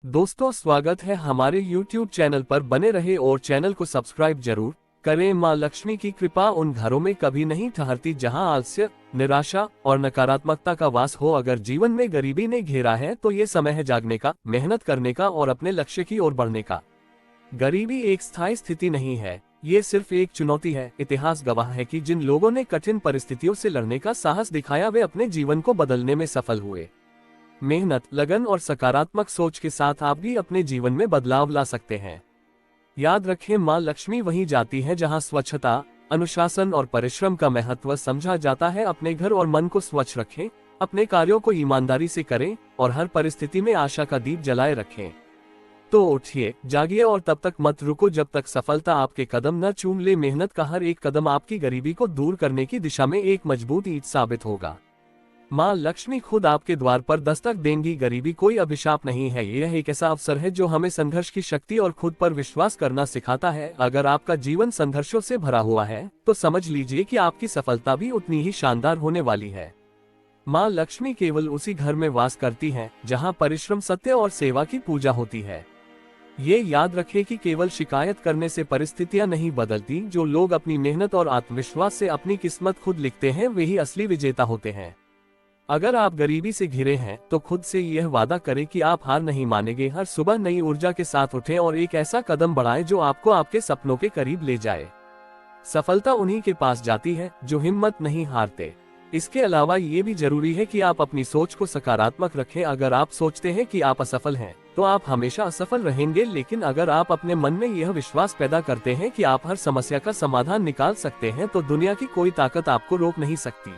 दोस्तों, स्वागत है हमारे YouTube चैनल पर। बने रहे और चैनल को सब्सक्राइब जरूर करें। माँ लक्ष्मी की कृपा उन घरों में कभी नहीं ठहरती जहां आलस्य, निराशा और नकारात्मकता का वास हो। अगर जीवन में गरीबी ने घेरा है तो ये समय है जागने का, मेहनत करने का और अपने लक्ष्य की ओर बढ़ने का। गरीबी एक स्थायी स्थिति नहीं है, ये सिर्फ एक चुनौती है। इतिहास गवाह है कि जिन लोगों ने कठिन परिस्थितियों से लड़ने का साहस दिखाया वे अपने जीवन को बदलने में सफल हुए। मेहनत, लगन और सकारात्मक सोच के साथ आप भी अपने जीवन में बदलाव ला सकते हैं। याद रखें, माँ लक्ष्मी वहीं जाती है जहां स्वच्छता, अनुशासन और परिश्रम का महत्व समझा जाता है। अपने घर और मन को स्वच्छ रखें, अपने कार्यों को ईमानदारी से करें और हर परिस्थिति में आशा का दीप जलाए रखें। तो उठिए, जागिए और तब तक मत रुको जब तक सफलता आपके कदम न चूम ले। मेहनत का हर एक कदम आपकी गरीबी को दूर करने की दिशा में एक मजबूत ईंट साबित होगा। माँ लक्ष्मी खुद आपके द्वार पर दस्तक देंगी। गरीबी कोई अभिशाप नहीं है, यह एक ऐसा अवसर है जो हमें संघर्ष की शक्ति और खुद पर विश्वास करना सिखाता है। अगर आपका जीवन संघर्षों से भरा हुआ है तो समझ लीजिए कि आपकी सफलता भी उतनी ही शानदार होने वाली है। माँ लक्ष्मी केवल उसी घर में वास करती हैं जहाँ परिश्रम, सत्य और सेवा की पूजा होती है। ये याद रखें कि केवल शिकायत करने से परिस्थितियां नहीं बदलती। जो लोग अपनी मेहनत और आत्मविश्वास से अपनी किस्मत खुद लिखते हैं वे ही असली विजेता होते हैं। अगर आप गरीबी से घिरे हैं तो खुद से यह वादा करें कि आप हार नहीं मानेंगे। हर सुबह नई ऊर्जा के साथ उठें और एक ऐसा कदम बढ़ाएं जो आपको आपके सपनों के करीब ले जाए। सफलता उन्हीं के पास जाती है जो हिम्मत नहीं हारते। इसके अलावा ये भी जरूरी है कि आप अपनी सोच को सकारात्मक रखें। अगर आप सोचते हैं कि आप असफल हैं तो आप हमेशा असफल रहेंगे, लेकिन अगर आप अपने मन में यह विश्वास पैदा करते हैं कि आप हर समस्या का समाधान निकाल सकते हैं तो दुनिया की कोई ताकत आपको रोक नहीं सकती।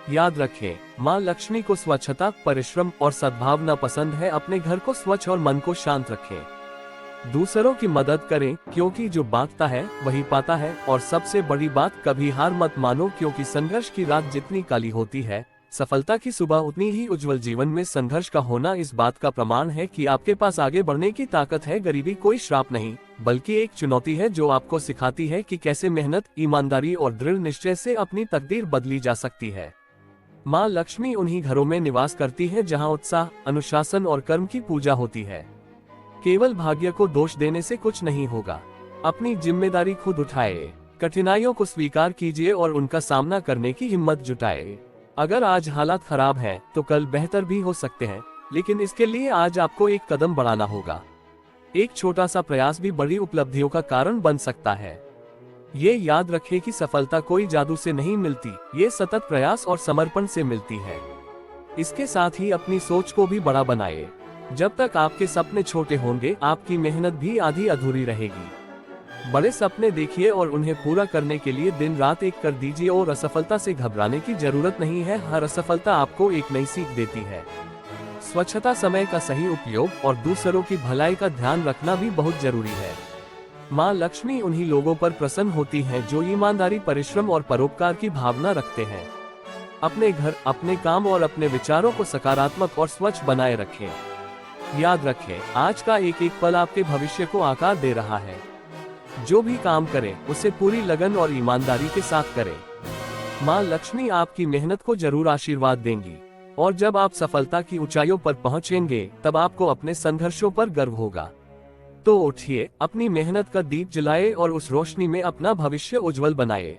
याद रखें, माँ लक्ष्मी को स्वच्छता, परिश्रम और सद्भावना पसंद है। अपने घर को स्वच्छ और मन को शांत रखें। दूसरों की मदद करें क्योंकि जो बांटता है वही पाता है। और सबसे बड़ी बात, कभी हार मत मानो क्योंकि संघर्ष की रात जितनी काली होती है, सफलता की सुबह उतनी ही उज्जवल। जीवन में संघर्ष का होना इस बात का प्रमाण है कि आपके पास आगे बढ़ने की ताकत है। गरीबी कोई श्राप नहीं बल्कि एक चुनौती है जो आपको सिखाती है कि कैसे मेहनत, ईमानदारी और दृढ़ निश्चय से अपनी तकदीर बदली जा सकती है। माँ लक्ष्मी उन्हीं घरों में निवास करती है जहाँ उत्साह, अनुशासन और कर्म की पूजा होती है। केवल भाग्य को दोष देने से कुछ नहीं होगा। अपनी जिम्मेदारी खुद उठाए, कठिनाइयों को स्वीकार कीजिए और उनका सामना करने की हिम्मत जुटाए। अगर आज हालात खराब हैं तो कल बेहतर भी हो सकते हैं, लेकिन इसके लिए आज आपको एक कदम बढ़ाना होगा। एक छोटा सा प्रयास भी बड़ी उपलब्धियों का कारण बन सकता है। ये याद रखें कि सफलता कोई जादू से नहीं मिलती, ये सतत प्रयास और समर्पण से मिलती है। इसके साथ ही अपनी सोच को भी बड़ा बनाए। जब तक आपके सपने छोटे होंगे आपकी मेहनत भी आधी अधूरी रहेगी। बड़े सपने देखिए और उन्हें पूरा करने के लिए दिन रात एक कर दीजिए। और असफलता से घबराने की जरूरत नहीं है, हर असफलता आपको एक नई सीख देती है। स्वच्छता, समय का सही उपयोग और दूसरों की भलाई का ध्यान रखना भी बहुत जरूरी है। माँ लक्ष्मी उन्हीं लोगों पर प्रसन्न होती हैं जो ईमानदारी, परिश्रम और परोपकार की भावना रखते हैं। अपने घर, अपने काम और अपने विचारों को सकारात्मक और स्वच्छ बनाए रखें। याद रखें, आज का एक एक पल आपके भविष्य को आकार दे रहा है। जो भी काम करें उसे पूरी लगन और ईमानदारी के साथ करें। माँ लक्ष्मी आपकी मेहनत को जरूर आशीर्वाद देंगी और जब आप सफलता की ऊंचाइयों पर पहुंचेंगे तब आपको अपने संघर्षों पर गर्व होगा। तो उठिए, अपनी मेहनत का दीप जलाए और उस रोशनी में अपना भविष्य उज्जवल बनाए।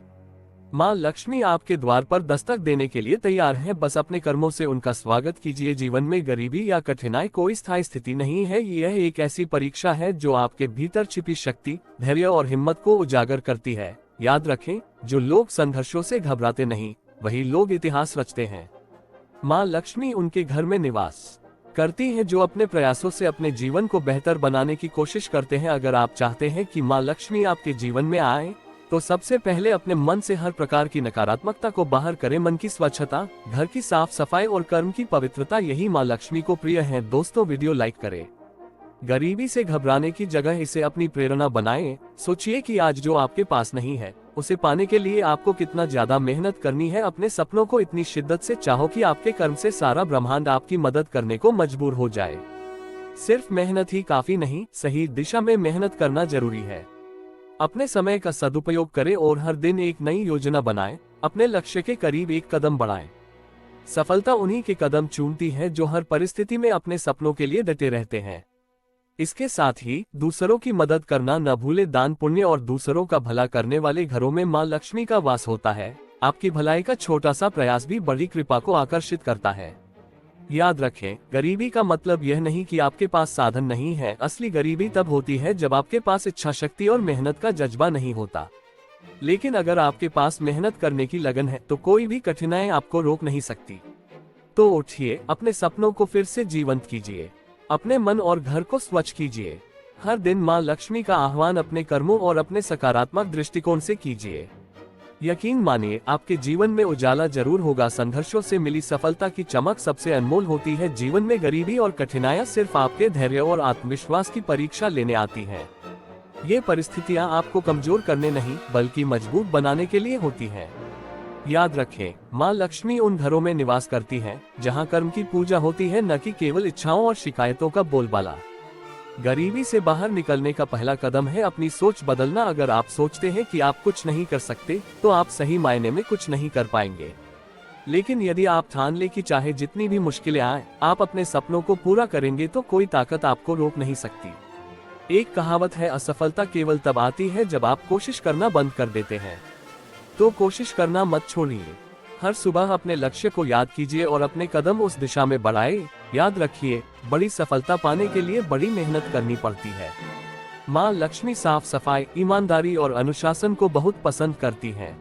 माँ लक्ष्मी आपके द्वार पर दस्तक देने के लिए तैयार है, बस अपने कर्मों से उनका स्वागत कीजिए। जीवन में गरीबी या कठिनाई कोई स्थायी स्थिति नहीं है, यह एक ऐसी परीक्षा है जो आपके भीतर छिपी शक्ति, धैर्य और हिम्मत को उजागर करती है। याद रखें, जो लोग संघर्षों से घबराते नहीं वही लोग इतिहास रचते हैं। माँ लक्ष्मी उनके घर में निवास करती हैं जो अपने प्रयासों से अपने जीवन को बेहतर बनाने की कोशिश करते हैं। अगर आप चाहते हैं कि माँ लक्ष्मी आपके जीवन में आए तो सबसे पहले अपने मन से हर प्रकार की नकारात्मकता को बाहर करें। मन की स्वच्छता, घर की साफ सफाई और कर्म की पवित्रता, यही माँ लक्ष्मी को प्रिय है। दोस्तों, वीडियो लाइक करें। गरीबी से घबराने की जगह इसे अपनी प्रेरणा बनाएं। सोचिए कि आज जो आपके पास नहीं है उसे पाने के लिए आपको कितना ज्यादा मेहनत करनी है। अपने सपनों को इतनी शिद्दत से चाहो कि आपके कर्म से सारा ब्रह्मांड आपकी मदद करने को मजबूर हो जाए। सिर्फ मेहनत ही काफी नहीं, सही दिशा में मेहनत करना जरूरी है। अपने समय का सदुपयोग करें और हर दिन एक नई योजना बनाएं। अपने लक्ष्य के करीब एक कदम बढ़ाएं। सफलता उन्हीं के कदम चूमती है जो हर परिस्थिति में अपने सपनों के लिए डटे रहते हैं। इसके साथ ही दूसरों की मदद करना न भूले। दान पुण्य और दूसरों का भला करने वाले घरों में माँ लक्ष्मी का वास होता है। आपकी भलाई का छोटा सा प्रयास भी बड़ी कृपा को आकर्षित करता है। याद रखें, गरीबी का मतलब यह नहीं कि आपके पास साधन नहीं है। असली गरीबी तब होती है जब आपके पास इच्छा शक्ति और मेहनत का जज्बा नहीं होता। लेकिन अगर आपके पास मेहनत करने की लगन है तो कोई भी कठिनाई आपको रोक नहीं सकती। तो उठिए, अपने सपनों को फिर से जीवंत कीजिए, अपने मन और घर को स्वच्छ कीजिए। हर दिन माँ लक्ष्मी का आह्वान अपने कर्मों और अपने सकारात्मक दृष्टिकोण से कीजिए। यकीन मानिए, आपके जीवन में उजाला जरूर होगा। संघर्षों से मिली सफलता की चमक सबसे अनमोल होती है। जीवन में गरीबी और कठिनाइयां सिर्फ आपके धैर्य और आत्मविश्वास की परीक्षा लेने आती हैं। ये परिस्थितियां आपको कमजोर करने नहीं बल्कि मजबूत बनाने के लिए होती हैं। याद रखें, माँ लक्ष्मी उन घरों में निवास करती हैं जहां कर्म की पूजा होती है, न कि केवल इच्छाओं और शिकायतों का बोलबाला। गरीबी से बाहर निकलने का पहला कदम है अपनी सोच बदलना। अगर आप सोचते हैं कि आप कुछ नहीं कर सकते तो आप सही मायने में कुछ नहीं कर पाएंगे। लेकिन यदि आप ठान ले कि चाहे जितनी भी मुश्किलें आए, आप अपने सपनों को पूरा करेंगे तो कोई ताकत आपको रोक नहीं सकती। एक कहावत है, असफलता केवल तब आती है जब आप कोशिश करना बंद कर देते हैं। तो कोशिश करना मत छोड़िए। हर सुबह अपने लक्ष्य को याद कीजिए और अपने कदम उस दिशा में बढ़ाएं। याद रखिए, बड़ी सफलता पाने के लिए बड़ी मेहनत करनी पड़ती है। माँ लक्ष्मी साफ सफाई, ईमानदारी और अनुशासन को बहुत पसंद करती हैं।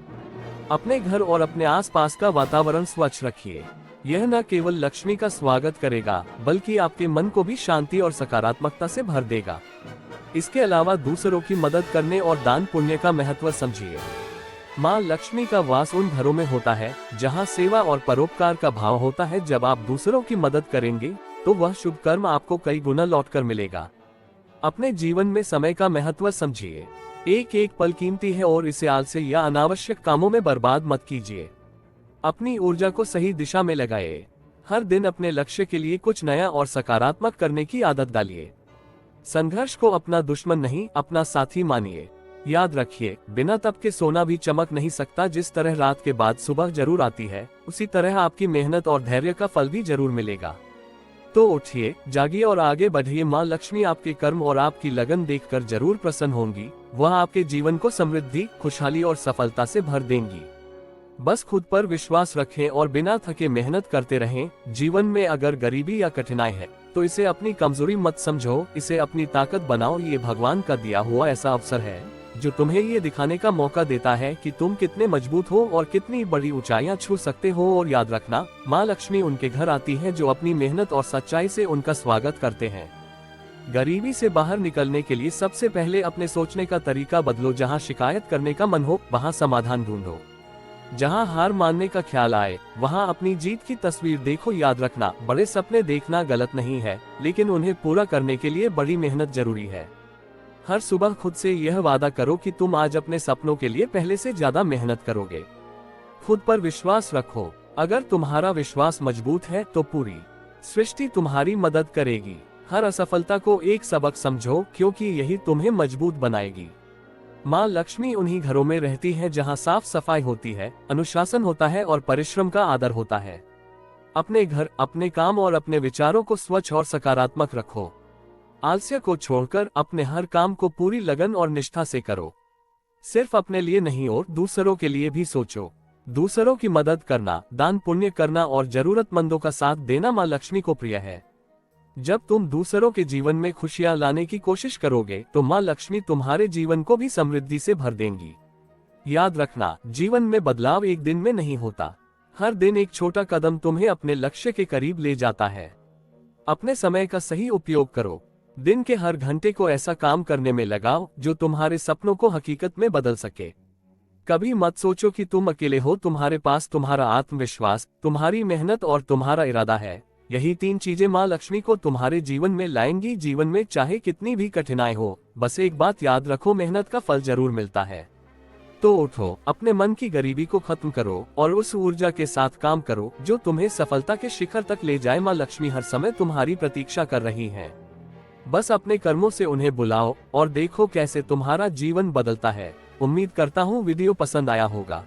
अपने घर और अपने आसपास का वातावरण स्वच्छ रखिए। यह न केवल लक्ष्मी का स्वागत करेगा बल्कि आपके मन को भी शांति और सकारात्मकता से भर देगा। इसके अलावा दूसरों की मदद करने और दान पुण्य का महत्व समझिए। माँ लक्ष्मी का वास उन घरों में होता है जहाँ सेवा और परोपकार का भाव होता है। जब आप दूसरों की मदद करेंगे तो वह शुभ कर्म आपको कई गुना लौटकर मिलेगा। अपने जीवन में समय का महत्व समझिए। एक एक पल कीमती है और इसे आलस्य या अनावश्यक कामों में बर्बाद मत कीजिए। अपनी ऊर्जा को सही दिशा में लगाइए। हर दिन अपने लक्ष्य के लिए कुछ नया और सकारात्मक करने की आदत डालिए। संघर्ष को अपना दुश्मन नहीं, अपना साथी मानिए। याद रखिए, बिना तप के सोना भी चमक नहीं सकता। जिस तरह रात के बाद सुबह जरूर आती है, उसी तरह आपकी मेहनत और धैर्य का फल भी जरूर मिलेगा। तो उठिए, जागिए और आगे बढ़िए। माँ लक्ष्मी आपके कर्म और आपकी लगन देखकर जरूर प्रसन्न होंगी। वह आपके जीवन को समृद्धि, खुशहाली और सफलता से भर देंगी। बस खुद पर विश्वास रखें और बिना थके मेहनत करते रहें। जीवन में अगर गरीबी या कठिनाई है तो इसे अपनी कमजोरी मत समझो, इसे अपनी ताकत बनाओ। ये भगवान का दिया हुआ ऐसा अवसर है जो तुम्हें ये दिखाने का मौका देता है कि तुम कितने मजबूत हो और कितनी बड़ी ऊंचाइयां छू सकते हो। और याद रखना, माँ लक्ष्मी उनके घर आती है जो अपनी मेहनत और सच्चाई से उनका स्वागत करते हैं। गरीबी से बाहर निकलने के लिए सबसे पहले अपने सोचने का तरीका बदलो। जहाँ शिकायत करने का मन हो वहाँ समाधान ढूंढो। जहाँ हार मानने का ख्याल आए वहाँ अपनी जीत की तस्वीर देखो। याद रखना, बड़े सपने देखना गलत नहीं है, लेकिन उन्हें पूरा करने के लिए बड़ी मेहनत जरूरी है। हर सुबह खुद से यह वादा करो कि तुम आज अपने सपनों के लिए पहले से ज्यादा मेहनत करोगे। खुद पर विश्वास रखो। अगर तुम्हारा विश्वास मजबूत है तो पूरी सृष्टि तुम्हारी मदद करेगी। हर असफलता को एक सबक समझो, क्योंकि यही तुम्हें मजबूत बनाएगी। माँ लक्ष्मी उन्हीं घरों में रहती है जहाँ साफ सफाई होती है, अनुशासन होता है और परिश्रम का आदर होता है। अपने घर, अपने काम और अपने विचारों को स्वच्छ और सकारात्मक रखो। आलस्य को छोड़कर अपने हर काम को पूरी लगन और निष्ठा से करो। सिर्फ अपने लिए नहीं और दूसरों के लिए भी सोचो। दूसरों की मदद करना, दान पुण्य करना और जरूरतमंदों का साथ देना माँ लक्ष्मी को प्रिय है। जब तुम दूसरों के जीवन में खुशियां लाने की कोशिश करोगे तो माँ लक्ष्मी तुम्हारे जीवन को भी समृद्धि से भर देंगी। याद रखना, जीवन में बदलाव एक दिन में नहीं होता। हर दिन एक छोटा कदम तुम्हें अपने लक्ष्य के करीब ले जाता है। अपने समय का सही उपयोग करो। दिन के हर घंटे को ऐसा काम करने में लगाओ जो तुम्हारे सपनों को हकीकत में बदल सके। कभी मत सोचो कि तुम अकेले हो। तुम्हारे पास तुम्हारा आत्मविश्वास, तुम्हारी मेहनत और तुम्हारा इरादा है। यही 3 चीजें माँ लक्ष्मी को तुम्हारे जीवन में लाएंगी। जीवन में चाहे कितनी भी कठिनाई हो, बस एक बात याद रखो, मेहनत का फल जरूर मिलता है। तो उठो, अपने मन की गरीबी को खत्म करो और उस ऊर्जा के साथ काम करो जो तुम्हें सफलता के शिखर तक ले जाए। माँ लक्ष्मी हर समय तुम्हारी प्रतीक्षा कर रही हैं। बस अपने कर्मों से उन्हें बुलाओ और देखो कैसे तुम्हारा जीवन बदलता है। उम्मीद करता हूँ वीडियो पसंद आया होगा।